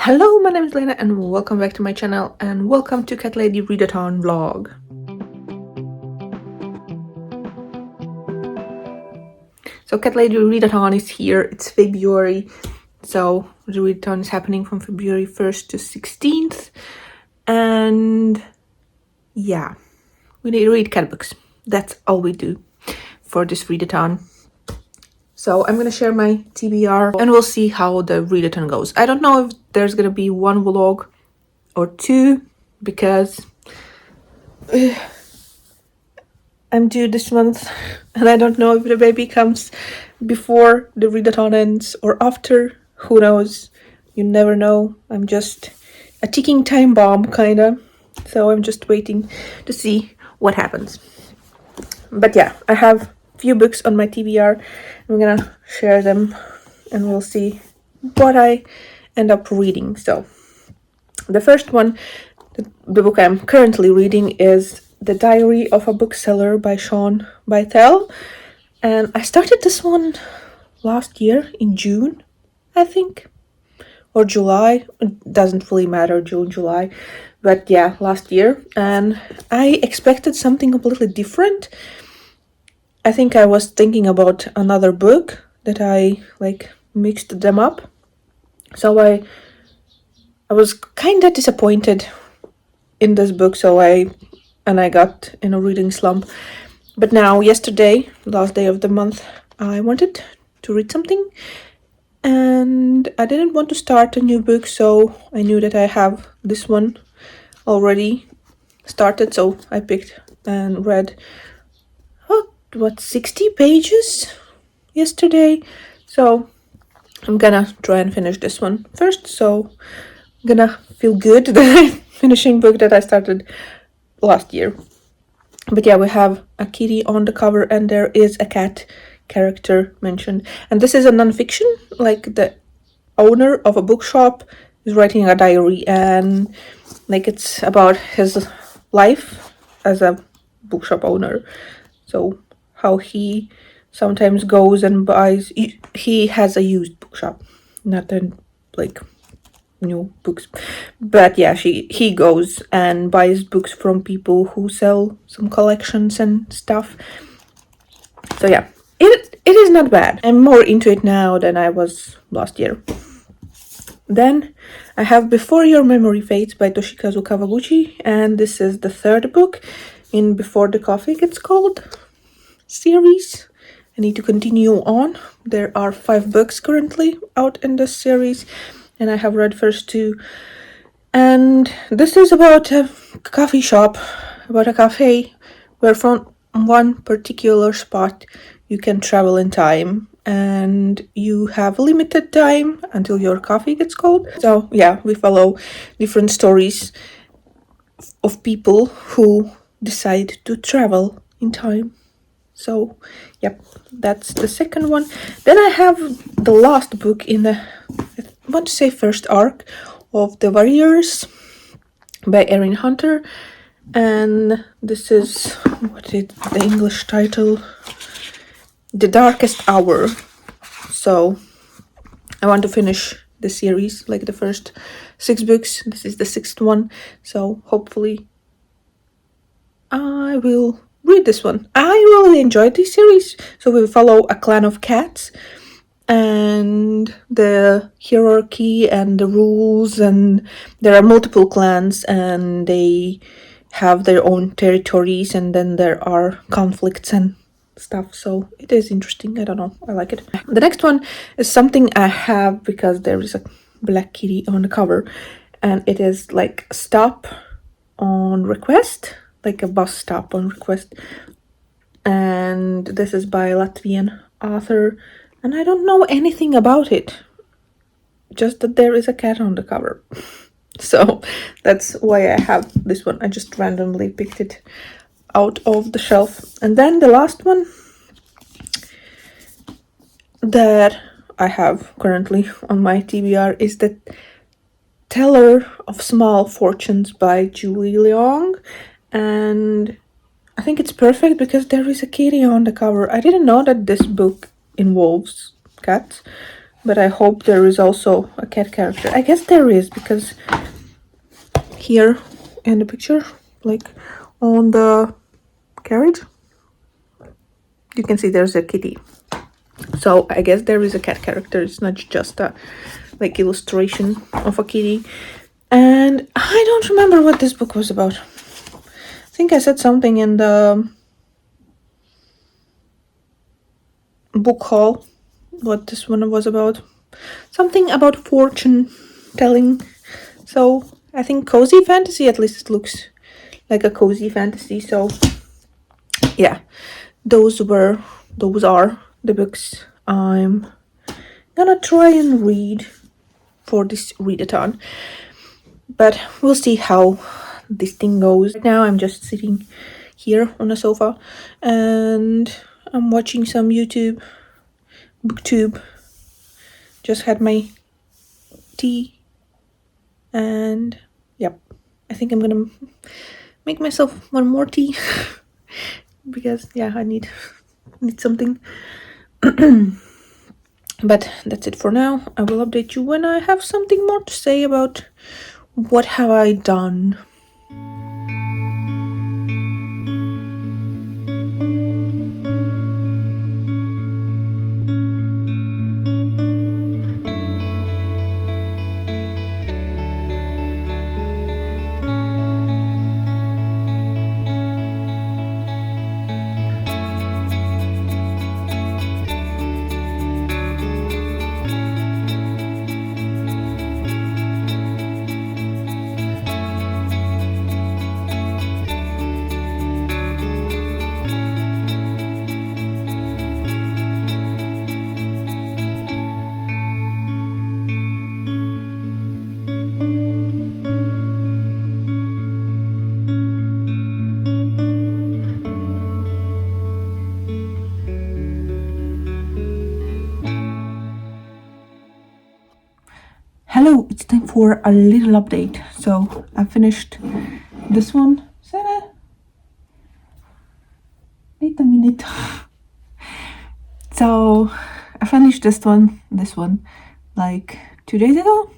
Hello, my name is Liene and welcome back to my channel and welcome to Readathon vlog. So Readathon is here, it's February, so the readathon is happening from February 1st to 16th, and yeah, we need to read cat books. That's all we do for this readathon. So I'm gonna share my TBR and we'll see how the readathon goes. I don't know if there's gonna be one vlog or two because I'm due this month and I don't know if the baby comes before the readathon ends or after. Who knows? You never know. I'm just a ticking time bomb kinda, so I'm just waiting to see what happens. But yeah, I have few books on my TBR. I'm gonna share them and we'll see what I end up reading. So the first one, the book I'm currently reading, is The Diary of a Bookseller by Sean Bythell, and I started this one last year in June, I think, or July. It doesn't really matter, June, July, but yeah, last year, and I expected something completely different. I think I was thinking about another book that I mixed them up, so I was kind of disappointed in this book, so I got in a reading slump. But now, yesterday, last day of the month, I wanted to read something and I didn't want to start a new book, so I knew that I have this one already started, so I picked and read 60 pages yesterday, so I'm gonna try and finish this one first, so I'm gonna feel good that I'm finishing book that I started last year. But yeah, we have a kitty on the cover and there is a cat character mentioned, and this is a non-fiction, like the owner of a bookshop is writing a diary, and it's about his life as a bookshop owner, so how he sometimes goes and buys, he has a used bookshop, not in new books, but yeah, he goes and buys books from people who sell some collections and stuff. So yeah, it is not bad. I'm more into it now than I was last year. Then I have Before Your Memory Fades by Toshikazu Kawaguchi, and this is the third book in Before the Coffee Gets Cold series. I need to continue on. There are 5 books currently out in this series, and I have read first 2. And this is about a coffee shop, about a cafe, where from one particular spot you can travel in time, and you have limited time until your coffee gets cold. So yeah, we follow different stories of people who decide to travel in time. So yep, that's the second one. Then I have the last book in the, I want to say, first arc of The Warriors by Erin Hunter, and this is, what is the English title? The Darkest Hour. So I want to finish the series, like the first 6 books. This is the 6th one, so hopefully I will read this one. I really enjoyed this series. So we follow a clan of cats and the hierarchy and the rules, and there are multiple clans and they have their own territories, and then there are conflicts and stuff, so it is interesting. I don't know, I like it. The next one is something I have because there is a black kitty on the cover, and it is like Stop on Request, like a bus stop on request, and this is by a Latvian author, and I don't know anything about it, just that there is a cat on the cover. So that's why I have this one. I just randomly picked it out of the shelf. And then the last one that I have currently on my TBR is The Teller of Small Fortunes by Julie Leong, and I think it's perfect because there is a kitty on the cover. I didn't know that this book involves cats, but I hope there is also a cat character. I guess there is, because here in the picture, like on the carriage, you can see there's a kitty. So I guess there is a cat character. It's not just a like illustration of a kitty. And I don't remember what this book was about. I think I said something in the book haul what this one was about. Something about fortune telling. So I think cozy fantasy, at least it looks like a cozy fantasy. So yeah, those are the books I'm gonna try and read for this readathon. But we'll see how this thing goes. Right now I'm just sitting here on a sofa and I'm watching some YouTube, booktube. Just had my tea and yep, I think I'm gonna make myself one more tea because yeah, I need something. But that's it for now. I will update you when I have something more to say about what have I done. Hello, it's time for a little update. So I finished this one. Sarah, wait a minute. So I finished this one like 2 days ago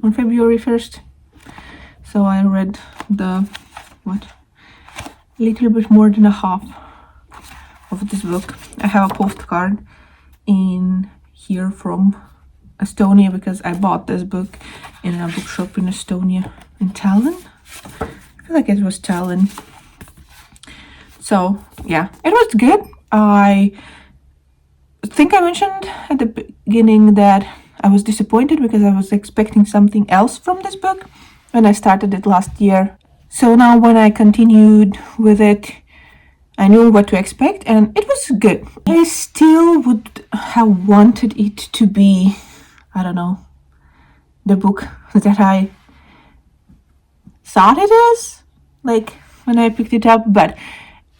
on February 1st. So I read the little bit more than a half of this book. I have a postcard in here from Estonia because I bought this book in a bookshop in Estonia, in Tallinn. I feel like it was Tallinn. So yeah, it was good. I think I mentioned at the beginning that I was disappointed because I was expecting something else from this book when I started it last year. So now when I continued with it, I knew what to expect and it was good. I still would have wanted it to be, I don't know, the book that I thought it is, like when I picked it up, but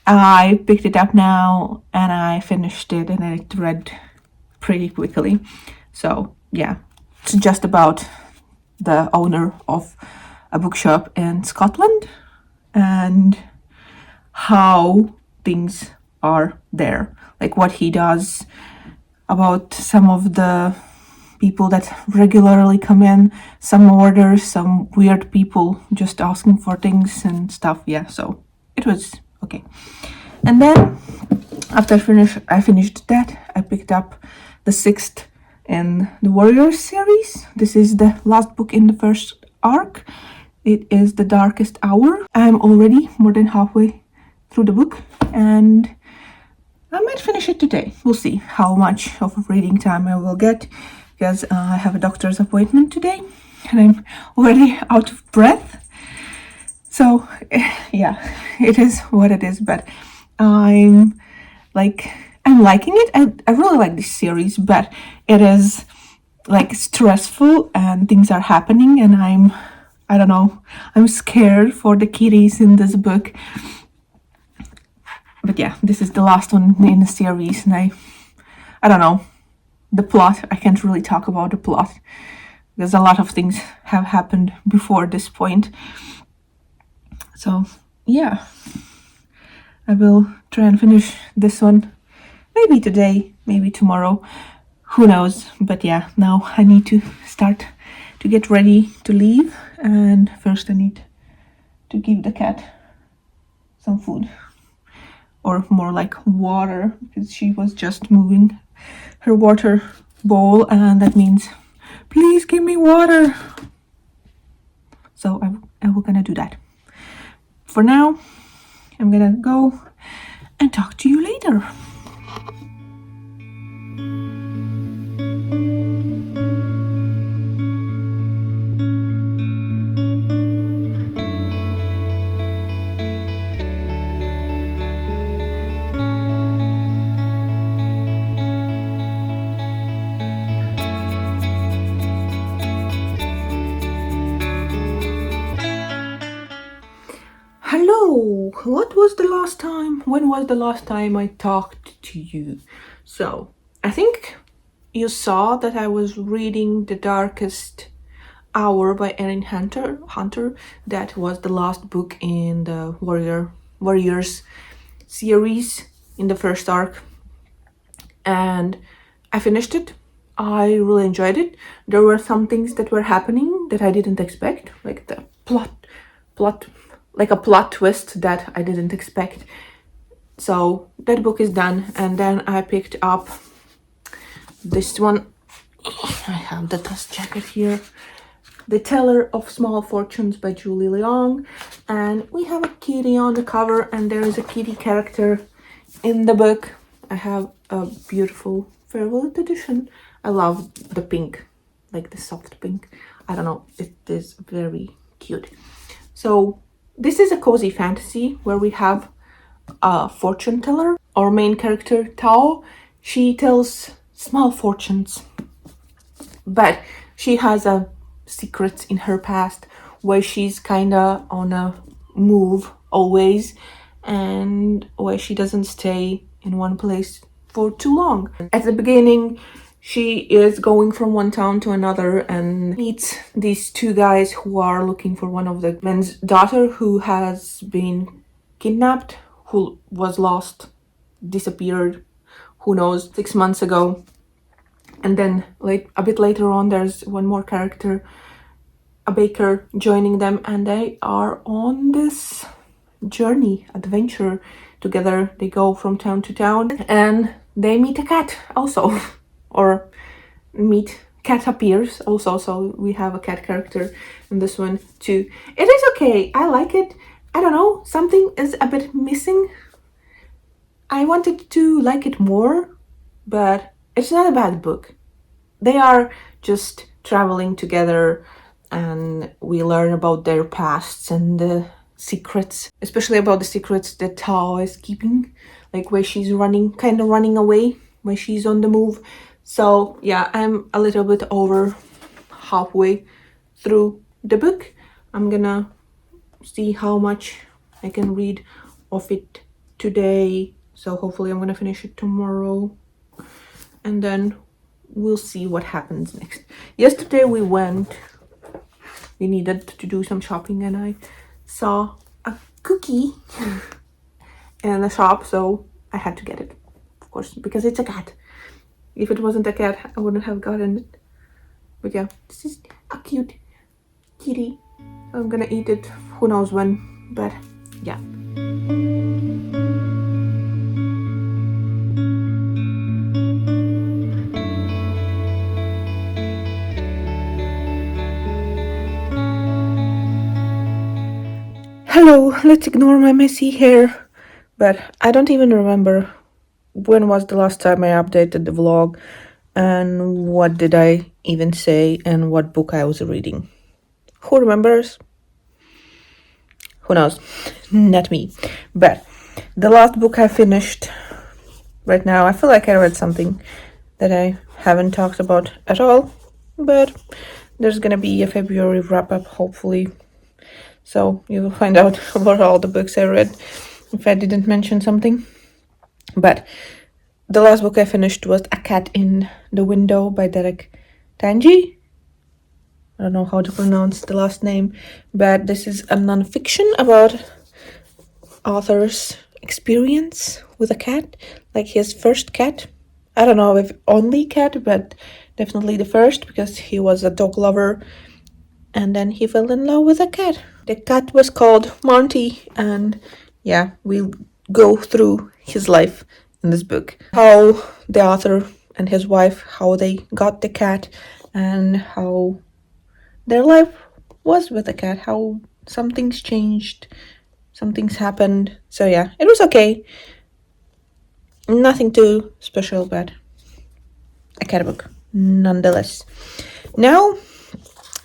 I picked it up now and I finished it and it read pretty quickly. So yeah, it's just about the owner of a bookshop in Scotland and how things are there, like what he does, about some of the people that regularly come in, some orders, some weird people just asking for things and stuff. Yeah, so it was okay. And then after I finished that, I picked up the 6th in the Warriors series. This is the last book in the first arc. It is The Darkest Hour. I'm already more than halfway through the book and I might finish it today. We'll see how much of reading time I will get because I have a doctor's appointment today and I'm already out of breath. So yeah, it is what it is, but I'm liking it. I really like this series, but it is like stressful and things are happening and I don't know, I'm scared for the kitties in this book. But yeah, this is the last one in the series and I don't know, the plot, I can't really talk about the plot because a lot of things have happened before this point. So yeah, I will try and finish this one maybe today, maybe tomorrow. who knows? But yeah, now I need to start to get ready to leave, and first I need to give the cat some food, or more like water, because she was just moving her water bowl, and that means please give me water. So I will gonna do that. For now, I'm gonna go and talk to you later. Hello, when was the last time I talked to you? So, I think you saw that I was reading The Darkest Hour by Erin Hunter. That was the last book in the Warriors series in the first arc. And I finished it. I really enjoyed it. There were some things that were happening that I didn't expect, like the plot like a plot twist that I didn't expect. So that book is done, and then I picked up this one. I have the dust jacket here. The Teller of Small Fortunes by Julie Leong, and we have a kitty on the cover, and there is a kitty character in the book. I have a beautiful Farewell edition. I love the pink, like the soft pink. I don't know, it is very cute. So this is a cozy fantasy where we have a fortune teller. Our main character, Tao, she tells small fortunes, but she has a secret in her past where she's kinda on a move always, and where she doesn't stay in one place for too long. At the beginning, she is going from one town to another and meets these two guys who are looking for one of the men's daughter who has been kidnapped, who was lost, disappeared, who knows, 6 months ago. And then a bit later on, there's one more character, a baker, joining them, and they are on this journey, adventure together. They go from town to town, and they meet a cat also. Or cat appears also, so we have a cat character in this one too. It is okay, I like it. I don't know, something is a bit missing. I wanted to like it more, but it's not a bad book. They are just traveling together, and we learn about their pasts and the secrets, especially about the secrets that Tao is keeping, like where she's kind of running away, when she's on the move. So yeah, I'm a little bit over halfway through the book. I'm gonna see how much I can read of it today. So hopefully I'm gonna finish it tomorrow, and then we'll see what happens next. Yesterday we needed to do some shopping, and I saw a cookie in the shop, so I had to get it, of course, because it's a cat. If it wasn't a cat, I wouldn't have gotten it. But yeah, this is a cute kitty. I'm gonna eat it who knows when, but yeah. Hello, let's ignore my messy hair. But I don't even remember when was the last time I updated the vlog, and what did I even say, and what book I was reading. Who remembers? Who knows? Not me. But the last book I finished right now, I feel like I read something that I haven't talked about at all, but there's gonna be a February wrap-up, hopefully. So you will find out about all the books I read if I didn't mention something. But the last book I finished was A Cat in the Window by Derek Tanji. I don't know how to pronounce the last name, but this is a non-fiction about author's experience with a cat, like his first cat, I don't know if only cat, but definitely the first, because he was a dog lover and then he fell in love with a cat. The cat was called Monty, and yeah, we'll go through his life in this book. How the author and his wife, how they got the cat, and how their life was with the cat, how some things changed, some things happened. So yeah, it was okay. Nothing too special, but a cat book nonetheless. Now,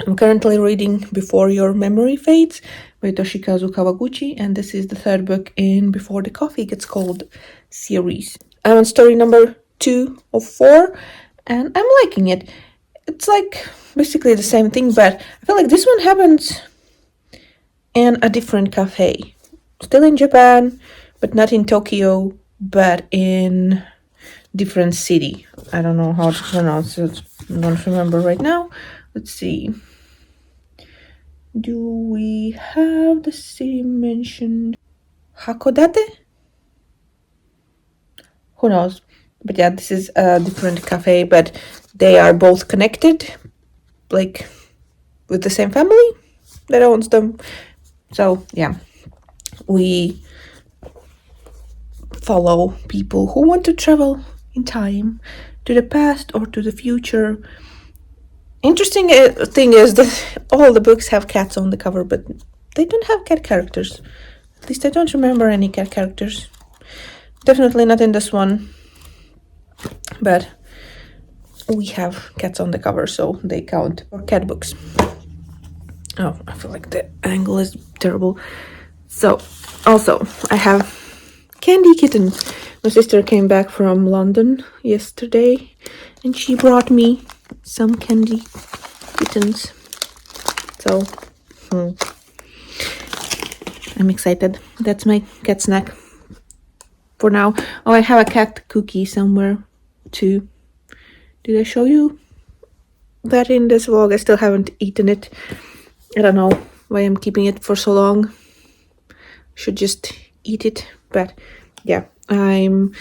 I'm currently reading Before Your Memory Fades by Toshikazu Kawaguchi, and this is the third book in Before the Coffee Gets Cold series. I'm on story number 2 of 4, and I'm liking it. It's like basically the same thing, but I feel like this one happens in a different cafe. Still in Japan, but not in Tokyo, but in different city. I don't know how to pronounce it. I don't remember right now. Let's see. Do we have the city mentioned? Hakodate? Who knows? But yeah, this is a different cafe, but they are both connected, like with the same family that owns them. So yeah, we follow people who want to travel in time to the past or to the future. Interesting thing is that all the books have cats on the cover, but they don't have cat characters. At least I don't remember any cat characters. Definitely not in this one. But we have cats on the cover, so they count for cat books. Oh, I feel like the angle is terrible. So, also, I have Candy Kitten. My sister came back from London yesterday, and she brought me some candy kittens. So, I'm excited. That's my cat snack for now. Oh, I have a cat cookie somewhere too. Did I show you that in this vlog? I still haven't eaten it. I don't know why I'm keeping it for so long. Should just eat it. But yeah, I'm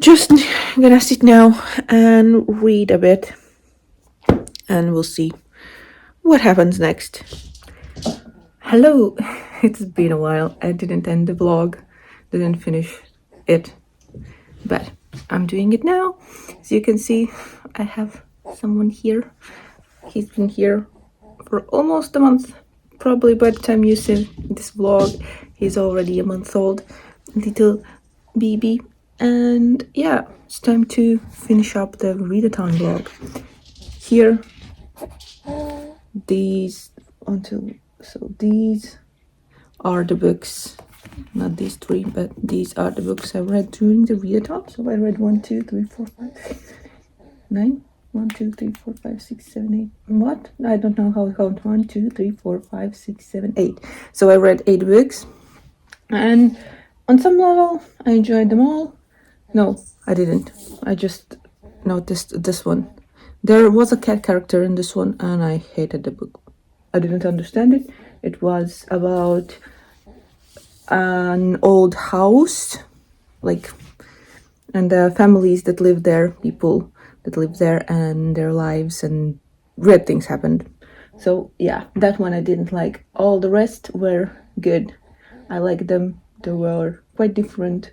just gonna sit now and read a bit, and we'll see what happens next. Hello, it's been a while. I didn't end the vlog, didn't finish it, but I'm doing it now. As you can see, I have someone here. He's been here for almost a month. Probably by the time you see this vlog, he's already a month old, little baby. And yeah, it's time to finish up the readathon vlog. Here, these are the books, not these 3, but these are the books I read during the readathon. So I read 1, 2, 3, 4, 5, 9. 1, 2, 3, 4, 5, 6, 7, 8. What? I don't know how to count. 1, 2, 3, 4, 5, 6, 7, 8. So I read 8 books, and on some level, I enjoyed them all. No, I didn't. I just noticed this one. There was a cat character in this one, and I hated the book. I didn't understand it. It was about an old house, like, and the families that live there, people that live there, and their lives, and weird things happened. So yeah, that one I didn't like. All the rest were good. I liked them. They were quite different.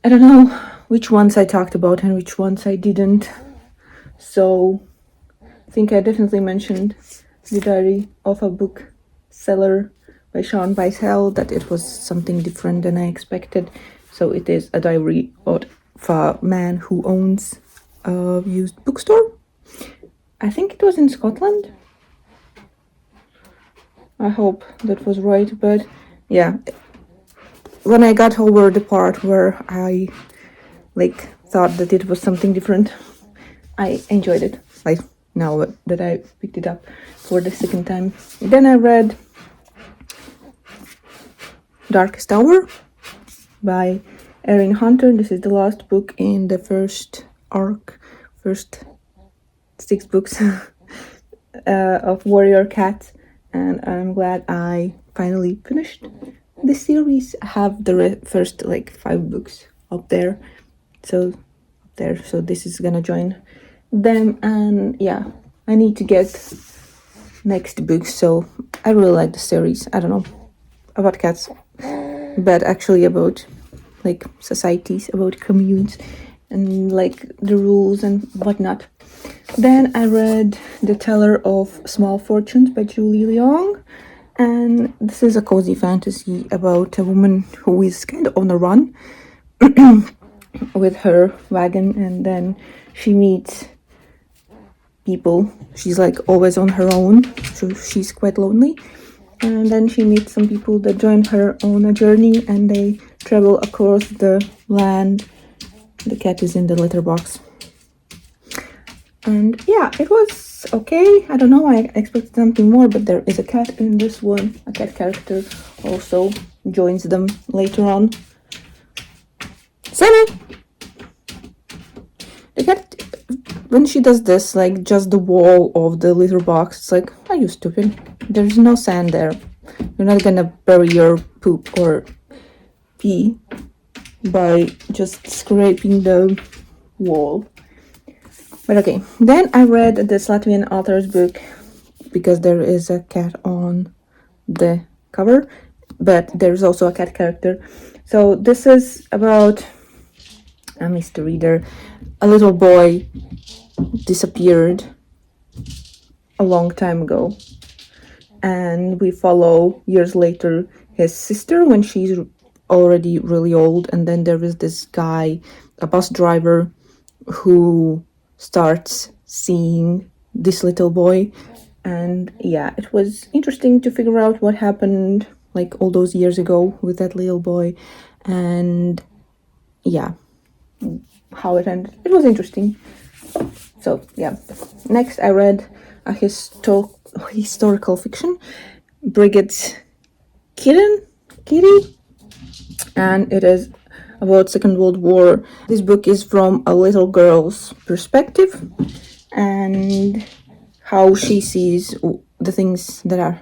I don't know which ones I talked about and which ones I didn't. So I think I definitely mentioned The Diary of a Bookseller by Sean Bicel, that it was something different than I expected. So it is a diary of a man who owns a used bookstore. I think it was in Scotland. I hope that was right, but yeah. When I got over the part where I thought that it was something different, I enjoyed it. Like now that I picked it up for the second time. Then I read Darkest Hour by Erin Hunter. This is the last book in the first arc, first 6 books of Warrior Cats, and I'm glad I finally finished this series. I have the first 5 books up there, so there. So this is gonna join them, and yeah, I need to get next book. So I really like the series. I don't know about cats, but actually about like societies, about communes, and like the rules and whatnot. Then I read The Teller of Small Fortunes by Julie Leong, and this is a cozy fantasy about a woman who is kind of on a run with her wagon, and then she meets people. She's like always on her own, so she's quite lonely. And then she meets some people that join her on a journey, and they travel across the land. The cat is in the litter box. And yeah, it was okay. I don't know, I expected something more, but there is a cat in this one. A cat character also joins them later on. Sammy! The cat, when she does this, like just the wall of the litter box, it's like, are you stupid? There's no sand there. You're not gonna bury your poop or pee by just scraping the wall. But okay, then I read this Latvian author's book because there is a cat on the cover, but there's also a cat character. So this is about a mystery reader. A little boy disappeared a long time ago, and we follow years later his sister when she's already really old, and then there is this guy, a bus driver, who starts seeing this little boy. And yeah, it was interesting to figure out what happened like all those years ago with that little boy, and yeah, how it ended. It was interesting. So yeah, next I read a historical fiction, Brigitte's Kitty, and it is about Second World War. This book is from a little girl's perspective and how she sees the things that are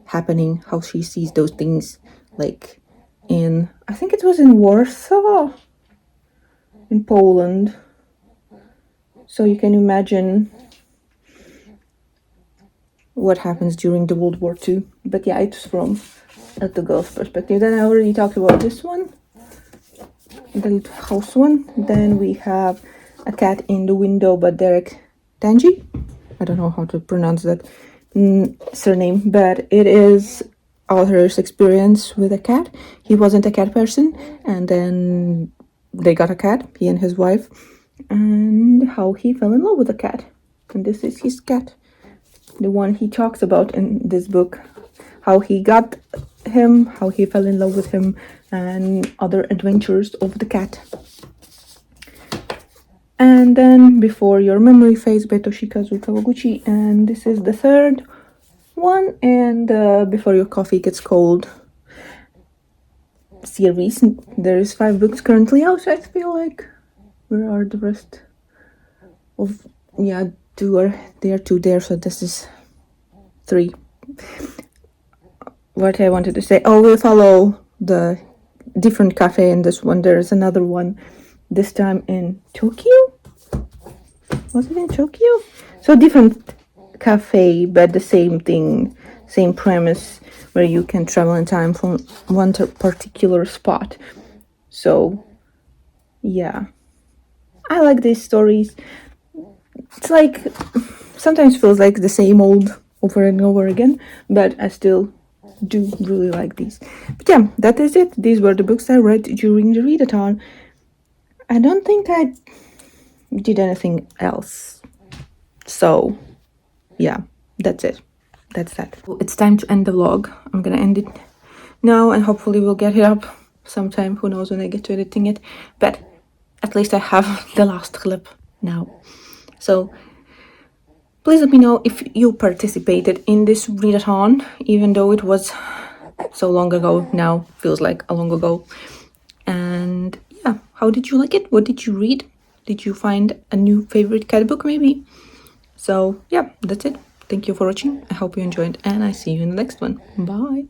happening, how she sees those things, like in, I think it was in Warsaw, in Poland. So you can imagine what happens during the World War II. But yeah, it's from a little girl's perspective. Then I already talked about this one, the house one. Then we have A Cat in the Window by Derek Tanji. I don't know how to pronounce that surname, but it is author's experience with a cat. He wasn't a cat person, and then they got a cat, he and his wife, and how he fell in love with a cat. And this is his cat, the one he talks about in this book, how he got him, how he fell in love with him, and other adventures of the cat. And then Before Your Memory Fades by Toshikazu Kawaguchi, and this is the third one, and Before Your Coffee Gets Cold series. There is 5 books currently out, so I feel like, where are the rest of, yeah, there are 2 there, so this is 3. What I wanted to say, we'll follow the different cafe in this one. There's another one, this time in Tokyo. Was it in Tokyo? So different cafe, but the same thing, same premise, where you can travel in time from one particular spot. So yeah, I like these stories. It's like, sometimes feels like the same old over and over again, but I still do really like these. But yeah, that is it. These were the books I read during the readathon. I don't think I did anything else. So yeah, that's it. That's that. It's time to end the vlog. I'm gonna end it now, and hopefully we'll get it up sometime. Who knows when I get to editing it, but at least I have the last clip now. So please let me know if you participated in this readathon, even though it was so long ago. Now feels like a long ago. And yeah, how did you like it? What did you read? Did you find a new favorite cat book maybe? So yeah, that's it. Thank you for watching. I hope you enjoyed, and I see you in the next one. Bye.